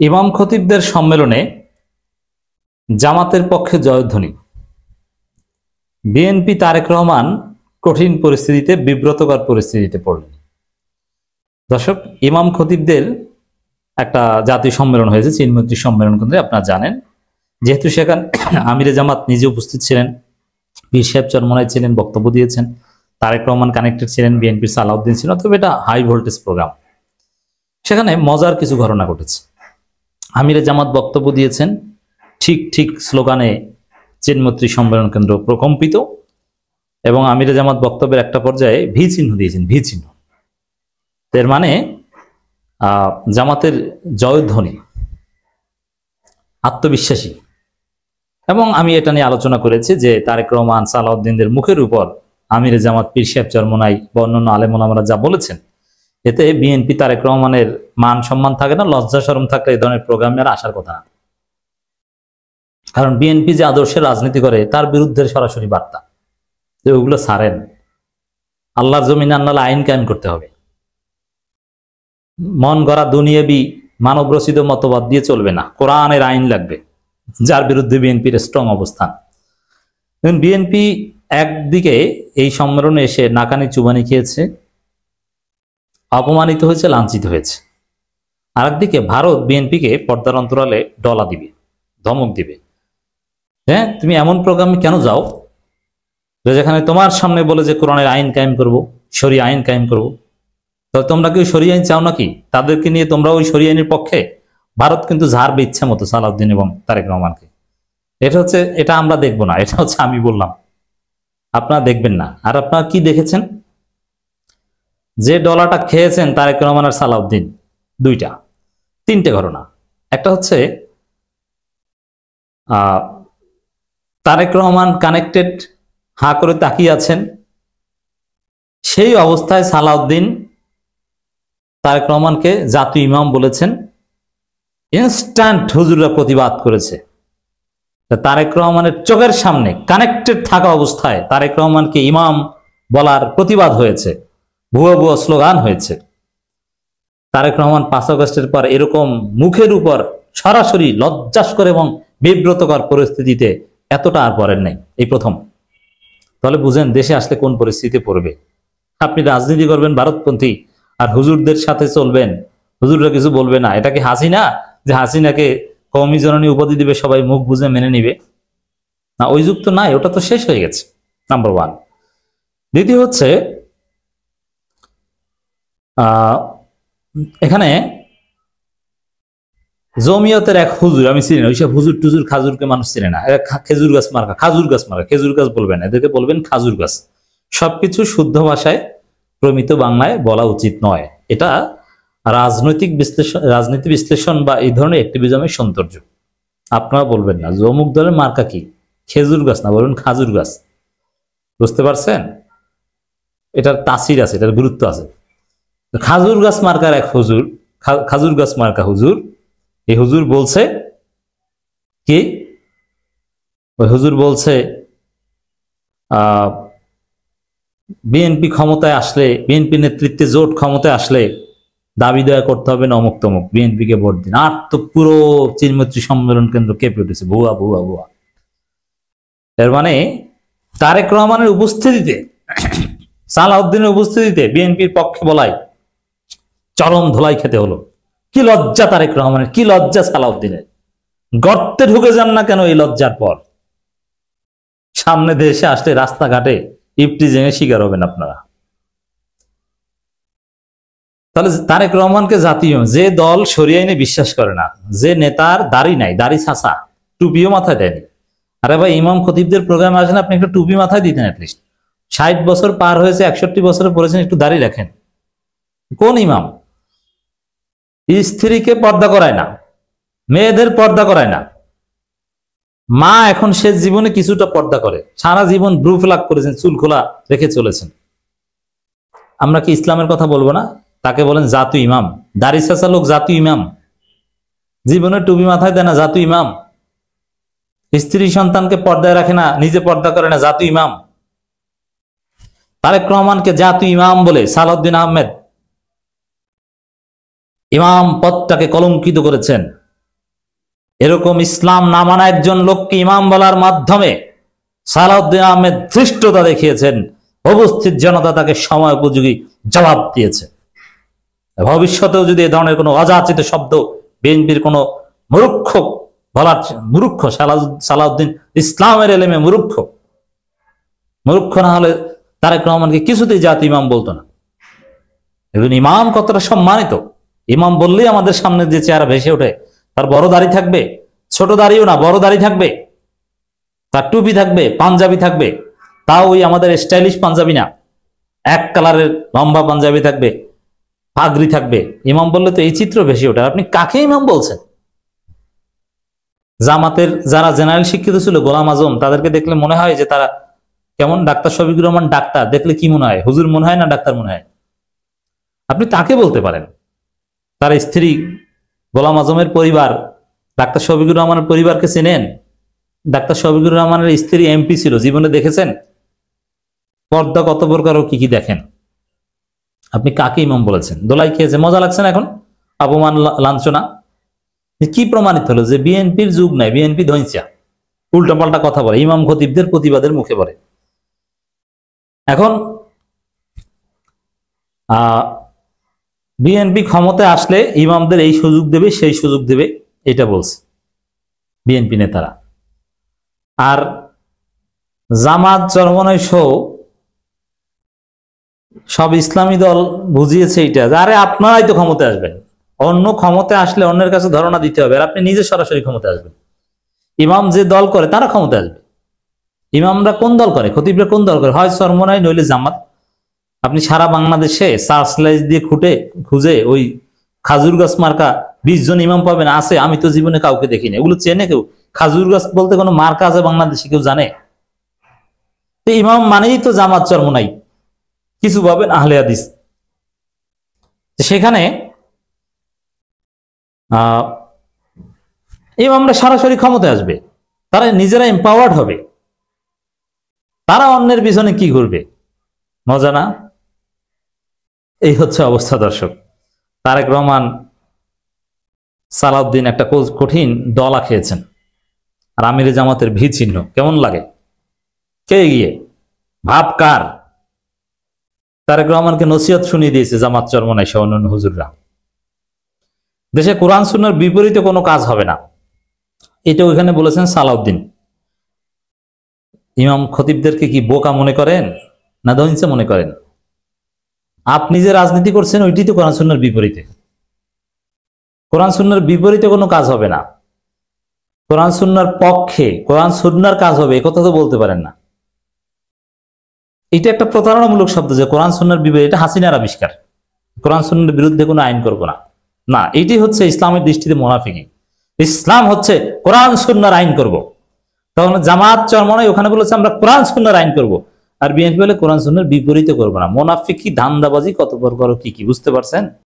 ইমাম খতিবদের সম্মেলনে জামাতের পক্ষে জয়ধ্বনি। বিএনপি তারেক রহমান কঠিন পরিস্থিতিতে, বিব্রতকর পরিস্থিতিতে পড়লেন। দর্শক, ইমাম খতিবদের একটা জাতীয় সম্মেলন হয়েছে, চিনমৈত্রী সম্মেলন কেন্দ্রে, আপনারা জানেন। যেহেতু সেখানে আমিরে জামাত নিজে উপস্থিত ছিলেন, পীর সাহেব চরমোনাই ছিলেন, বক্তব্য দিয়েছেন, তারেক রহমান কানেক্টেড ছিলেন, বিএনপির সালাউদ্দিন ছিলেন, তবে এটা হাই ভোল্টেজ প্রোগ্রাম। সেখানে মজার কিছু ঘটনা ঘটেছে। আমিরে জামাত বক্তব্য দিয়েছেন, ঠিক ঠিক স্লোগানে চিনমৈত্রী সম্মেলন কেন্দ্র প্রকম্পিত, এবং আমিরে জামাত বক্তব্যের একটা পর্যায়ে ভি চিহ্ন দিয়েছেন, ভি চিহ্ন। এর মানে জামাতের জয়ধ্বনি, আত্মবিশ্বাসী। এবং আমি এটা নিয়ে আলোচনা করেছি যে তারেক রহমান, সালাউদ্দিনদের মুখের উপর আমিরে জামাত, পীর সাহেব চরমোনাই বা অন্যান্য আলেম ওলামারা যা বলেছেন, এতে বিএনপি তারেক রহমানের মান সম্মান থাকে না, লজ্জা শরম থাকলে এই ধরনের প্রোগ্রামে আর আসার কথা না। কারণ বিএনপি যে আদর্শের রাজনীতি করে তার বিরুদ্ধে সরাসরি বার্তা যে ওগুলো ছাড়েন, আল্লাহর জমিনে আল্লাহ আইন কায়েম করতে হবে, মন গড়া দুনিয়াবি মানব রচিত মতবাদ দিয়ে চলবে না, কোরআনের আইন লাগবে, যার বিরুদ্ধে বিএনপির স্ট্রং অবস্থান। বিএনপি একদিকে এই সম্মেলনে এসে নাকানি চুবানি খেয়েছে, অপমানিত হয়েছে, লাঞ্ছিত হয়েছে। আরেকদিকে ভারত বিএনপিকে পর্দার অন্তরালে ডলা দিবে, ধমক দিবে। হ্যাঁ, তুমি এমন প্রোগ্রামে কেন যাও যেখানে তোমার সামনে বলে যে কোরআনের আইন কায়েম করব, শরিয়া আইন কায়েম করব, তাহলে তোমরা কি ওই শরিয়া আইন চাও নাকি? তাদেরকে নিয়ে তোমরা ওই শরিয়া আইনের পক্ষে? ভারত কিন্তু ঝাড়বে ইচ্ছা মতো সালাউদ্দিন এবং তারেক রহমানকে। এটা আমরা দেখবো না, এটা হচ্ছে আমি বললাম, আপনারা দেখবেন না। আর আপনারা কি দেখেছেন? যে ডলাটা খেয়েছেন তারেক রহমান আর সালাউদ্দিন, তিনটে ঘটনা। একটা হচ্ছে তারেক রহমান কানেক্টেড, হাঁ করে তাকিয়ে আছেন, সেই অবস্থায় সালাউদ্দিন তারেক রহমানকে জাতীয় ইমাম বলেছেন। ইনস্ট্যান্ট হুজুররা প্রতিবাদ করেছে। তারেক রহমানের চোখের সামনে কানেক্টেড থাকা অবস্থায় তারেক রহমানকে ইমাম বলার প্রতিবাদ হয়েছে, ভুয়া ভুয়া স্লোগান হয়েছে। তারেক রহমান 5 আগস্টের পর এরকম মুখের উপর সরাসরি লজ্জাস্কর এবং বিব্রতকর পরিস্থিতিতে এতটা আর পড়েন নাই, এই প্রথম। তাহলে বুঝেন দেশে আসলে কোন পরিস্থিতিতে পড়বে। আপনি রাজনীতি করবেন ভারতপন্থী, আর হুজুরদের সাথে চলবেন, হুজুররা কিছু বলবে না। এটা কি হাসিনা, যে হাসিনাকে কওমি জননী উপাধি দিবে, সবাই মুখ বুঝে মেনে নিবে? না, ওই যুগ তো নাই, ওটা তো শেষ হয়ে গেছে, নাম্বার 1। দ্বিতীয় হচ্ছে এখানে জমিয়তের এক হুজুর, আমি চিনি না, ওইসব হুজুর টুজুর খাজুরকে মানুষ চিনে না। খেজুর গাছ মার্কা, খাজুর গাছ মার্কা, খেজুর গাছ বলবেন, এদেরকে বলবেন খাজুর গাছ। সবকিছু শুদ্ধ ভাষায় প্রমিত বাংলায় বলা উচিত নয়। এটা রাজনীতি বিশ্লেষণ বা এই ধরনের অ্যাক্টিভিজমের সৌন্দর্য। আপনারা বলবেন না যে অমুক দলের মার্কা কি, খেজুর গাছ না, বলবেন খাজুর গাছ। বুঝতে পারছেন? এটার তাসির আছে, এটার গুরুত্ব আছে। খাজুর গাছ মার্কার এক হুজুর, খাজুর গাছ মার্কা হুজুর, এই হুজুর বলছে কি, ওই হুজুর বলছে বিএনপি ক্ষমতায় আসলে, বিএনপি নেতৃত্বে জোট ক্ষমতায় আসলে দাবি দেওয়া করতে হবে না অমুক তমুক, বিএনপিকে ভোট দিন। আর তো পুরো চিনমৈত্রী সম্মেলন কেন্দ্র কেঁপে উঠেছে, ভুয়া ভুয়া ভুয়া। এর মানে তারেক রহমানের উপস্থিতিতে, সালাউদ্দিনের উপস্থিতিতে বিএনপির পক্ষে বলাই চরম ধোলাই খেতে হলো। কি লজ্জা তারেক রহমানের, কি লজ্জা সালাউদ্দিনের। গর্তে ঢুকে যান না কেন এই লজ্জার পর? সামনে দেশে আসলে রাস্তাঘাটে ইফটিজিংয়ের শিকার হবেন আপনারা। তাহলে তারেক রহমানকে জাতীয়, যে দল শরিয়া আইনে বিশ্বাস করে না, যে নেতার দাড়ি নাই, দাড়ি ছাঁচা, টুপিও মাথায় দেয়নি। আরে ভাই, ইমাম খতিবদের প্রোগ্রামে আসেন, আপনি একটা টুপি মাথায় দিতেন অ্যাটলিস্ট। 60 বছর পার হয়েছে, 61 বছরে পড়েছেন, একটু দাড়ি রাখেন। কোন ইমাম স্ত্রীকে পর্দা করায় না, মেয়েদের পর্দা করায় না? মা এখন শেষ জীবনে কিছুটা পর্দা করে, সারা জীবন ব্রু ফ্লাক করেছেন, চুল খোলা রেখে চলেছেন। আমরা কি ইসলামের কথা বলবো না? তাকে বলেন জাতীয় ইমাম। দাড়ি ছাঁচা লোক জাতীয় ইমাম, জীবনে টুপি মাথায় দেয় না, জাতীয় ইমাম। স্ত্রী সন্তানকে পর্দায় রাখে না, নিজে পর্দা করে না, জাতীয় ইমাম। তারেক রহমানকে জাতীয় ইমাম বলে সালাউদ্দিন আহমেদ ইমাম পদটাকে কলঙ্কিত করেছেন। এরকম ইসলাম না মানা একজন লোককে ইমাম বলার মাধ্যমে সালাউদ্দিন আহমেদ ধৃষ্টতা দেখিয়েছেন। উপস্থিত জনতা তাকে সময় উপযোগী জবাব দিয়েছে। ভবিষ্যতেও যদি এ ধরনের কোনো অযাচিত শব্দ বিএনপির কোনো মূর্খ বলার, মূর্খ সালাউদ্দিন ইসলামের এলেমে মূর্খ না হলে তারেক রহমানকে কিছুতেই জাতীয় ইমাম বলতো না। এখন ইমাম কতটা সম্মানিত, ইমাম বললেই আমাদের সামনে যে চেহারা ভেসে ওঠে, তার বড় দাড়ি থাকবে, ছোট দাড়িও না বড় দাড়ি থাকবে, তার টুপি থাকবে, পাঞ্জাবি থাকবে, তাও ওই আমাদের স্টাইলিশ পাঞ্জাবি না, এক কালারের লম্বা পাঞ্জাবি থাকবে, পাগড়ি থাকবে। ইমাম বললে তো এই চিত্র ভেসে ওঠে। আপনি কাকে ইমাম বলছেন? জামাতের যারা জেনারেল শিক্ষিত ছিল, গোলাম আজম, তাদেরকে দেখলে মনে হয় যে তারা কেমন, ডাক্তার শফিকুর রহমান ডাক্তার দেখলে কি মনে হয়? হুজুর মনে হয় না ডাক্তার মনে হয়? আপনি তাকে বলতে পারেন। তার স্ত্রী গোলাম আজমের পরিবার, ডাক্তার শফিকুর রহমানের পরিবারকে চেনেন? ডাক্তার শফিকুর রহমানের স্ত্রী এমপি ছিল, জীবনে দেখেছেন? পর্দা কত প্রকার ও কি কি দেখেন। আপনি কাকে ইমাম বলেছেন? দোলাই খেয়েছে, মজা লাগছে না এখন? অপমান লাঞ্ছনা কি প্রমাণিত হলো? যে বিএনপির যুগ নাই, বিএনপি ধৈর্যা, উল্টা পাল্টা কথা বলে, ইমাম খতিবদের প্রতিবাদের মুখে পড়ে। এখন বিএনপি ক্ষমতায় আসলে ইমামদের এই সুযোগ দেবে, সেই সুযোগ দেবে, এটা বলছে বিএনপি নেতারা। আর জামাত চরমনাই সহ সব ইসলামী দল বুঝিয়েছে এটা, আরে আপনারাই তো ক্ষমতায় আসবেন, অন্য ক্ষমতায় আসলে অন্যের কাছে ধারণা দিতে হবে, আর আপনি নিজে সরাসরি ক্ষমতায় আসবেন। ইমাম যে দল করে তারা ক্ষমতায় আসবে। ইমামরা কোন দল করে, খতিবরা কোন দল করে? হয় চরমনাই নইলে জামাত। আপনি সারা বাংলাদেশে সার্চ লাইট দিয়ে খুঁজে ওই খাজুর গাছ মার্কা 20 জন ইমাম পাবেন, আছে? আমি তো জীবনে কাউকে দেখিনি। এগুলো চেনে কেউ? খাজুর গাছ বলতে কোনো মার্কা আছে বাংলাদেশে কেউ জানে? তো ইমাম মানেই তো জামাত চরমনাই, কিছু পাবেন আহলে হাদিস। সেখানে ইমামরা সরাসরি ক্ষমতায় আসবে, তারা নিজেরা এম্পাওয়ার্ড হবে, তারা অন্যের পিছনে কি করবে? মজা না? এই হচ্ছে অবস্থা দর্শক। তারেক রহমান, সালাউদ্দিন একটা কঠিন দলা খেয়েছেন। আর আমিরে জামাতের ভি চিহ্ন কেমন লাগে? কে গিয়ে ভাব কার? তারেক রহমানকে নসিহত শুনিয়ে দিয়েছে জামাত চরমনাই সহ অন্যান্য হুজুররা। দেশে কোরআন সুন্নাহর বিপরীতে কোনো কাজ হবে না, এটা ওইখানে বলেছেন সালাউদ্দিন। ইমাম খতিবদেরকে কি বোকা মনে করেন না দহিংসা মনে করেন? আপনি যে রাজনীতি করছেন ওইটি তো কোরআন সুন্নাহর বিপরীতে। কোরআন সুন্নাহর বিপরীতে কোনো কাজ হবে না, কোরআন সুন্নাহর পক্ষে কোরআন সুন্নাহর কাজ হবে, একথা তো বলতে পারেন না। এটা একটা প্রতারণামূলক শব্দ যে কোরআন সুন্নাহর বিপরীতে। এটা হাসিনার আবিষ্কার। কোরআন সুন্নাহর বিরুদ্ধে কোনো আইন করব না, না, এটি হচ্ছে ইসলামের দৃষ্টিতে মুনাফিকি। ইসলাম হচ্ছে কোরআন সুন্নাহর আইন করব। তখন জামাত চরমনাই ওখানে বলেছে আমরা কোরআন সুন্নাহর আইন করব, আর বিএনপি বলে কোরআন সুন্নাহর বিপরীতে করবো না। মুনাফিকি, ধান্দাবাজি কত বড় কি কি বুঝতে পারছেন?